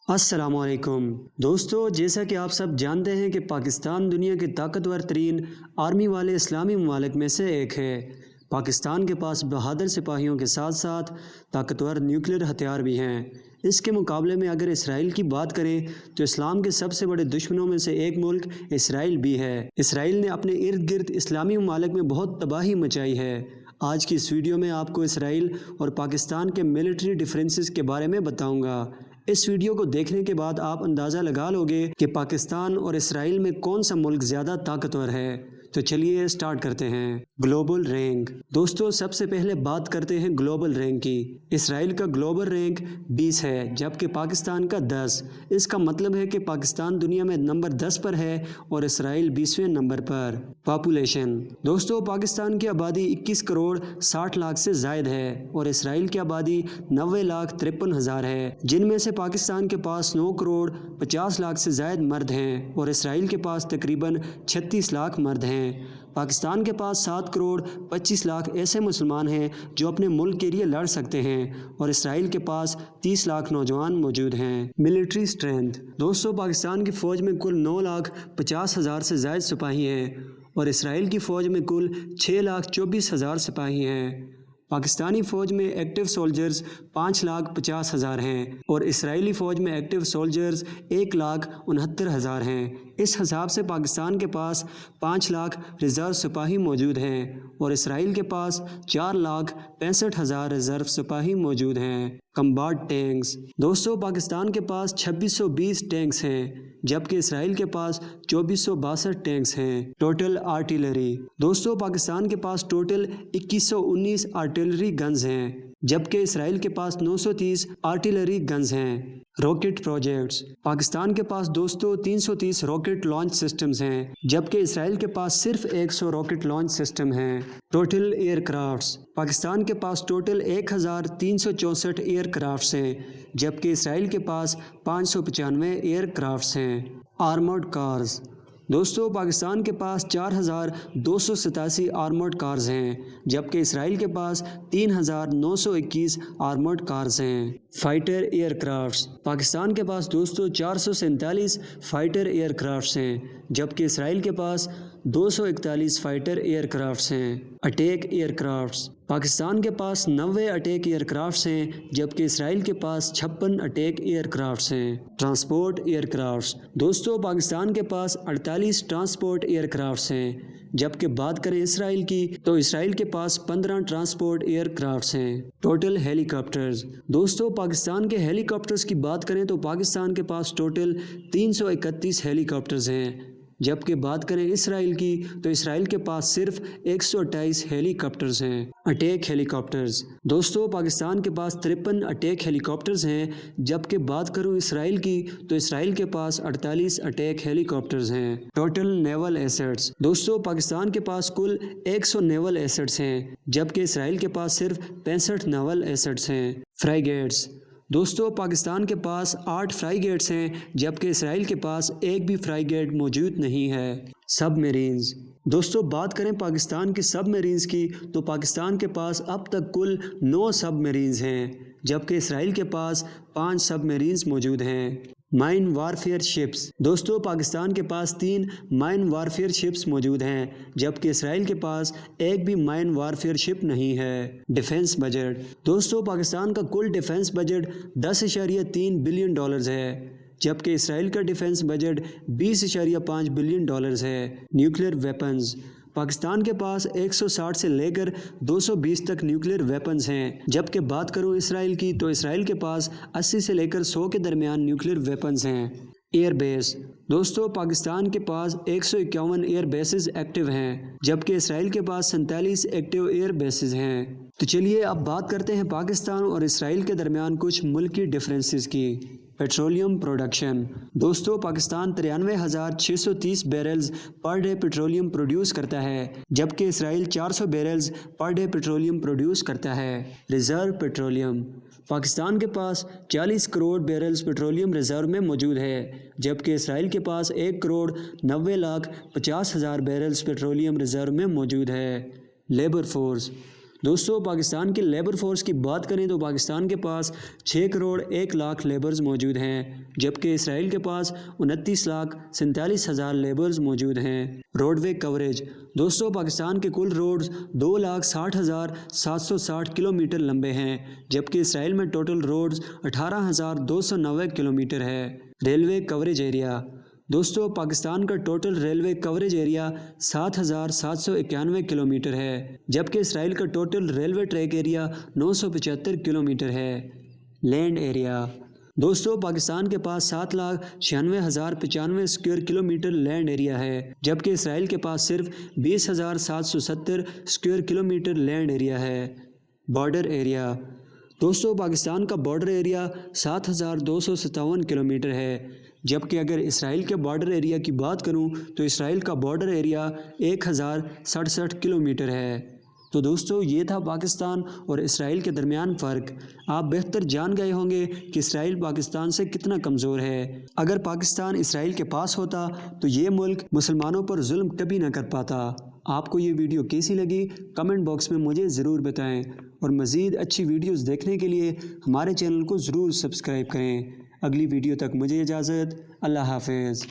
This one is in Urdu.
السلام علیکم دوستو، جیسا کہ آپ سب جانتے ہیں کہ پاکستان دنیا کے طاقتور ترین آرمی والے اسلامی ممالک میں سے ایک ہے۔ پاکستان کے پاس بہادر سپاہیوں کے ساتھ ساتھ طاقتور نیوکلیر ہتھیار بھی ہیں۔ اس کے مقابلے میں اگر اسرائیل کی بات کریں تو اسلام کے سب سے بڑے دشمنوں میں سے ایک ملک اسرائیل بھی ہے۔ اسرائیل نے اپنے ارد گرد اسلامی ممالک میں بہت تباہی مچائی ہے۔ آج کی اس ویڈیو میں آپ کو اسرائیل اور پاکستان کے ملٹری ڈیفرنسز کے بارے میں بتاؤں گا۔ اس ویڈیو کو دیکھنے کے بعد آپ اندازہ لگا لو گے کہ پاکستان اور اسرائیل میں کون سا ملک زیادہ طاقتور ہے۔ تو چلیے سٹارٹ کرتے ہیں۔ Global rank. دوستو، سب سے پہلے بات کرتے ہیں گلوبل رینک کی۔ اسرائیل کا گلوبل رینک 20 ہے جبکہ پاکستان کا 10۔ اس کا مطلب ہے کہ پاکستان دنیا میں نمبر 10 پر ہے اور اسرائیل 20ویں نمبر پر۔ پاپولیشن۔ دوستو، پاکستان کی آبادی 21 کروڑ 60 لاکھ سے زائد ہے اور اسرائیل کی آبادی 90 لاکھ 53 ہزار ہے، جن میں سے پاکستان کے پاس 9 کروڑ 50 لاکھ سے زائد مرد ہیں اور اسرائیل کے پاس تقریباً 36 لاکھ مرد ہیں۔ پاکستان کے پاس 7 کروڑ 25 لاکھ ایسے مسلمان ہیں جو اپنے ملک کے لیے لڑ سکتے ہیں اور اسرائیل کے پاس 30 لاکھ نوجوان موجود ہیں۔ Military strength. دوستو، پاکستان کی فوج میں کل 9 لاکھ 50 ہزار سے زائد سپاہی ہیں اور اسرائیل کی فوج میں کل 6 لاکھ 24 ہزار سپاہی ہیں۔ پاکستانی فوج میں ایکٹیو سولجرز 5 لاکھ 50 ہزار ہیں اور اسرائیلی فوج میں ایکٹیو سولجرز 1 لاکھ 69 ہزار ہیں۔ اس حساب سے پاکستان کے پاس 5 لاکھ ریزرو سپاہی موجود ہیں اور اسرائیل کے پاس 4 لاکھ 65 ہزار ریزرو سپاہی موجود ہیں۔ Combat tanks. دوستو، پاکستان کے پاس 2620 ٹینکس ہیں جبکہ اسرائیل کے پاس 2462 ٹینکس ہیں۔ Total artillery. دوستو، پاکستان کے پاس ٹوٹل 2119 آرٹلری گنز ہیں جبکہ اسرائیل کے پاس 930 آرٹلری گنز ہیں۔ Rocket projects. پاکستان کے پاس دوستو 330 راکٹ لانچ سسٹمز ہیں جبکہ اسرائیل کے پاس صرف 100 راکٹ لانچ سسٹم ہیں۔ Total aircrafts. پاکستان کے پاس ٹوٹل 1364 ایئر کرافٹس ہیں جبکہ اسرائیل کے پاس 595 ایئر کرافٹس ہیں۔ Armoured cars. دوستو، پاکستان کے پاس 4287 آرمرڈ کارز ہیں جبکہ اسرائیل کے پاس 3921 آرمرڈ کارز ہیں۔ Fighter aircrafts. پاکستان کے پاس دوستو 447 فائٹر ایئر کرافٹس ہیں جبکہ اسرائیل کے پاس 241 فائٹر ایئر کرافٹس ہیں۔ Attack year crafts. پاکستان کے پاس 90 اٹیک ایئر کرافٹس ہیں جبکہ اسرائیل کے پاس 56 اٹیک ایئر کرافٹس ہیں۔ ٹرانسپورٹ ایئر کرافٹس۔ دوستو، پاکستان کے پاس 48 ٹرانسپورٹ ایئر کرافٹس ہیں جبکہ بات کریں اسرائیل کی تو اسرائیل کے پاس 15 ٹرانسپورٹ ایئر کرافٹس ہیں۔ ٹوٹل ہیلی کاپٹرز۔ دوستو، پاکستان کے ہیلی کاپٹرز کی بات کریں تو پاکستان کے پاس ٹوٹل 331 ہیلی کاپٹرز ہیں جبکہ بات کریں اسرائیل کی تو اسرائیل کے پاس صرف 128 ہیلی کاپٹرز ہیں۔ اٹیک ہیلی کاپٹرز۔ دوستو، پاکستان کے پاس 53 اٹیک ہیلی کاپٹرز ہیں جبکہ بات کروں اسرائیل کی تو اسرائیل کے پاس 48 اٹیک ہیلی کاپٹرز ہیں۔ ٹوٹل نیول ایسٹس۔ دوستو، پاکستان کے پاس کل 100 نیول ایسٹس ہیں جبکہ اسرائیل کے پاس صرف 65 نیول ایسٹس ہیں۔ فریگیٹس۔ دوستو، پاکستان کے پاس 8 فرائی گیٹس ہیں جبکہ اسرائیل کے پاس ایک بھی فرائی گیٹ موجود نہیں ہے۔ سب میرینز۔ دوستو، بات کریں پاکستان کی سب میرینز کی تو پاکستان کے پاس اب تک کل 9 سب میرینز ہیں جبکہ اسرائیل کے پاس 5 سب میرینز موجود ہیں۔ Mine warfare ships. دوستو، پاکستان کے پاس 3 مائن وارفیئر شپس موجود ہیں جبکہ اسرائیل کے پاس ایک بھی مائن وارفیئر شپ نہیں ہے۔ Defence budget. دوستو، پاکستان کا کل ڈیفنس بجٹ $10.3 بلین ہے جبکہ اسرائیل کا ڈیفنس بجٹ $20.5 بلین ہے۔ Nuclear weapons. پاکستان کے پاس 160 سے لے کر 220 تک نیوکلیر ویپنز ہیں جبکہ بات کروں اسرائیل کی تو اسرائیل کے پاس 80 سے لے کر 100 کے درمیان نیوکلیر ویپنز ہیں۔ Air base. دوستو، پاکستان کے پاس 151 ایئر بیسز ایکٹیو ہیں جبکہ اسرائیل کے پاس 47 ایکٹیو ایئر بیسز ہیں۔ تو چلیے اب بات کرتے ہیں پاکستان اور اسرائیل کے درمیان کچھ ملکی ڈفرینسز کی۔ Petroleum production. دوستو، Pakistan 93,630 barrels per day petroleum produce کرتا ہے جبکہ Israel 400 barrels per day petroleum produce کرتا ہے۔ Reserve petroleum. پاکستان کے پاس 40 کروڑ بیرلز پیٹرولیم ریزرو میں موجود ہے جبکہ اسرائیل کے پاس 1 کروڑ 90 لاکھ 50 ہزار بیرلز پیٹرولیم ریزرو میں موجود ہے۔ Labour force. دوستو پاکستان کی لیبر فورس کی بات کریں تو پاکستان کے پاس 6 کروڑ 1 لاکھ لیبرز موجود ہیں، جبکہ اسرائیل کے پاس 29,47,000 لیبرز موجود ہیں۔ روڈ وے کوریج، دوستو پاکستان کے کل روڈز 2,60,760 کلومیٹر لمبے ہیں، جبکہ اسرائیل میں ٹوٹل روڈز 18,290 کلومیٹر ہے۔ ریلوے کوریج ایریا، دوستو پاکستان کا total railway coverage area 7,791 kilometre ہے، جبکہ اسرائیل کا total railway track area 975 kilometre ہے۔ لینڈ ایریا، دوستو پاکستان کے پاس 7,96,095 اسکوائر کلومیٹر لینڈ ایریا ہے، جبکہ اسرائیل کے پاس صرف 20,770 اسکوائر کلومیٹر لینڈ ایریا ہے۔ بارڈر ایریا، دوستو پاکستان کا بارڈر ایریا 7,257 کلومیٹر ہے، جبکہ اگر اسرائیل کے بارڈر ایریا کی بات کروں تو اسرائیل کا بارڈر ایریا 1,067 کلومیٹر ہے۔ تو دوستو یہ تھا پاکستان اور اسرائیل کے درمیان فرق۔ آپ بہتر جان گئے ہوں گے کہ اسرائیل پاکستان سے کتنا کمزور ہے۔ اگر پاکستان اسرائیل کے پاس ہوتا تو یہ ملک مسلمانوں پر ظلم کبھی نہ کر پاتا۔ آپ کو یہ ویڈیو کیسی لگی کمنٹ باکس میں مجھے ضرور بتائیں، اور مزید اچھی ویڈیوز دیکھنے کے لیے ہمارے چینل کو ضرور سبسکرائب کریں۔ اگلی ویڈیو تک مجھے اجازت، اللہ حافظ۔